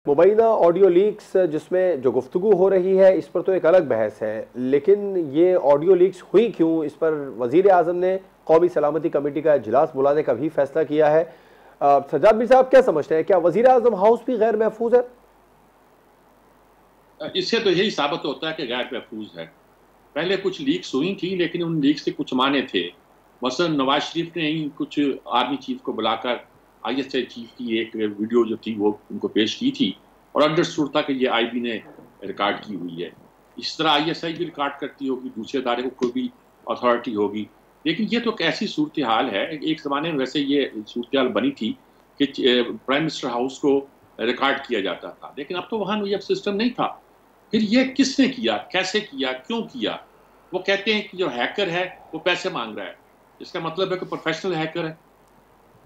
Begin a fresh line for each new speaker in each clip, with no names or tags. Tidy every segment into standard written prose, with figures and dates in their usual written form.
मुबैना audio leaks जिसमें जो गुफ्तगू हो रही है इस पर तो एक अलग बहस है, लेकिन ये ऑडियो लीक्स हुई क्यों, इस पर वज़ीर आज़म ने कौमी सलामती कमेटी का इजलास बुलाने का भी फैसला किया है। सज्जाद मिर्ज़ा, साहब क्या समझते हैं, क्या वज़ीर आज़म हाउस भी गैर महफूज है?
इससे तो यही साबित होता है कि गैर महफूज है। पहले कुछ लीक्स हुई थी, लेकिन उन लीक्स के कुछ माने थे। मसलन नवाज शरीफ ने ही कुछ आर्मी चीफ को बुलाकर आईएसआई चीफ की एक वीडियो जो थी वो उनको पेश की थी, और अंडरस्टूड था कि ये आईबी ने रिकॉर्ड की हुई है। इस तरह आईएसआई भी रिकॉर्ड करती होगी, दूसरे इदारे को कोई भी अथॉरिटी होगी। लेकिन ये तो एक ऐसी सूरत हाल है, एक ज़माने में वैसे ये सूरत हाल बनी थी कि प्राइम मिनिस्टर हाउस को रिकॉर्ड किया जाता था, लेकिन अब तो वहाँ ये सिस्टम नहीं था। फिर ये किसने किया, कैसे किया, क्यों किया? वो कहते हैं कि जो हैकर है वो पैसे मांग रहा है। इसका मतलब है कि प्रोफेशनल हैकर है।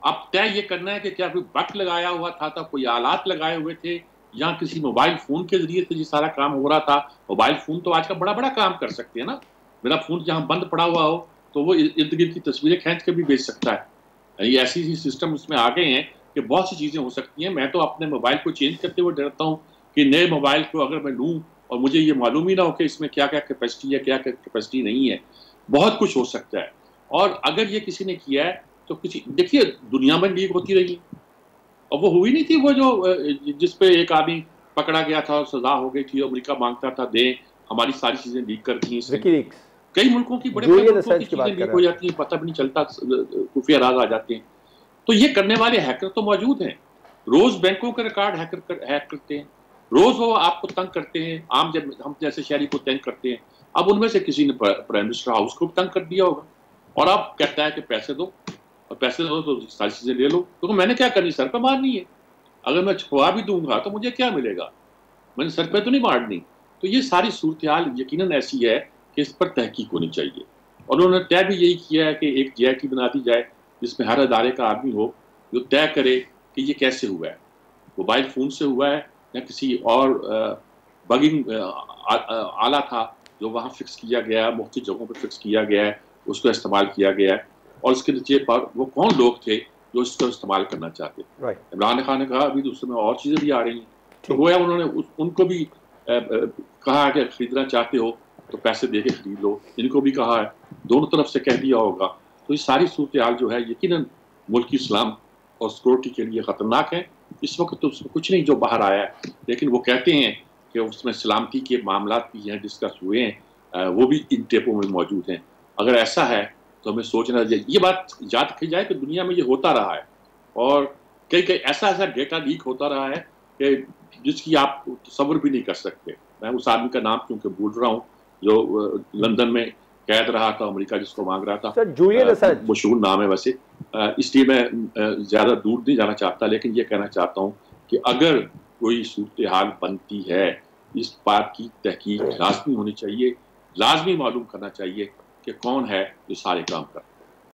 अब तय ये करना है कि क्या कोई बट लगाया हुआ था, कोई आलात लगाए हुए थे, या किसी मोबाइल फोन के जरिए से ये सारा काम हो रहा था। मोबाइल फोन तो आज का बड़ा बड़ा काम कर सकते हैं ना। मेरा फोन जहाँ बंद पड़ा हुआ हो तो वो इर्द गिर्द की तस्वीरें खींच के भी भेज सकता है। ये ऐसी सिस्टम उसमें आ गए हैं कि बहुत सी चीजें हो सकती हैं। मैं तो अपने मोबाइल को चेंज करते हुए डरता हूँ कि नए मोबाइल को अगर मैं लूँ और मुझे ये मालूम ही ना हो कि इसमें क्या क्या कैपेसिटी है, क्या क्या कैपेसिटी नहीं है। बहुत कुछ हो सकता है। और अगर ये किसी ने किया है तो किसी, देखिए दुनिया में लीक होती रही, और वो हुई नहीं थी वो जो जिसपे एक आदमी पकड़ा गया था और सजा हो गई थी, अमेरिका मांगता था दे हमारी सारी चीजें लीक कर दी इसने। कई मुल्कों की, बड़े बड़े मुल्कों की चीजें लीक हो जाती हैं, पता भी नहीं चलता, खुफिया राज आ जाते हैं। तो ये करने वाले हैकर तो मौजूद हैं। रोज बैंकों के रिकॉर्ड हैक करते हैं, रोज वो आपको तंग करते हैं, आम जब हम जैसे शहरी को तंग करते हैं। अब उनमें से किसी ने प्राइम मिनिस्टर हाउस को तंग कर दिया होगा, और अब कहता है कि पैसे दो, और पैसे दो तो सारी चीजें ले लो। तो मैंने क्या करनी, सर पे मारनी है? अगर मैं छुपवा भी दूंगा तो मुझे क्या मिलेगा? मैंने सर पे तो नहीं मारनी। तो ये सारी सूरत हाल यकीनन ऐसी है कि इस पर तहकीक होनी चाहिए, और उन्होंने तय भी यही किया है कि एक जेआईटी बना दी जाए जिसमें हर अदारे का आदमी हो जो तय करे कि ये कैसे हुआ है, मोबाइल फोन से हुआ है या किसी और बगिंग आला था जो वहाँ फिक्स किया गया है, मुख्तलिफ जगहों पर फिक्स किया गया है, उसको इस्तेमाल किया गया है, और उसके नतीजे पर वो कौन लोग थे जो इसको इस्तेमाल करना चाहते थे। इमरान खान ने कहा अभी तो उसमें और चीज़ें भी आ रही हैं, तो गोया उन्होंने उनको भी कहा कि खरीदना चाहते हो तो पैसे दे के खरीद लो, इनको भी कहा है, दोनों तरफ से कह दिया होगा। तो ये सारी सूरत हाल जो है यकीनन मुल्क की इस्लाम और सिक्योरिटी के लिए ख़तरनाक है। इस वक्त तो उसमें कुछ नहीं जो बाहर आया है, लेकिन वो कहते हैं कि उसमें सलामती के मामला भी हैं, डिस्कस हुए हैं, वो भी इन टेपों में मौजूद हैं। अगर ऐसा है तो हमें सोचना चाहिए। ये बात याद रखी जाए कि दुनिया में ये होता रहा है, और कई कई ऐसा ऐसा डेटा लीक होता रहा है कि जिसकी आप तसव्वुर भी नहीं कर सकते। मैं उस आदमी का नाम क्योंकि भूल रहा हूँ जो लंदन में कैद रहा था, अमेरिका जिसको मांग रहा था, मशहूर नाम है वैसे, इसलिए मैं ज़्यादा दूर नहीं जाना चाहता, लेकिन ये कहना चाहता हूँ कि अगर कोई सूरत हाल बनती है, इस बात की तहकीक लाजमी होनी चाहिए, लाजमी मालूम करना चाहिए कि कौन है जो सारे काम करता है।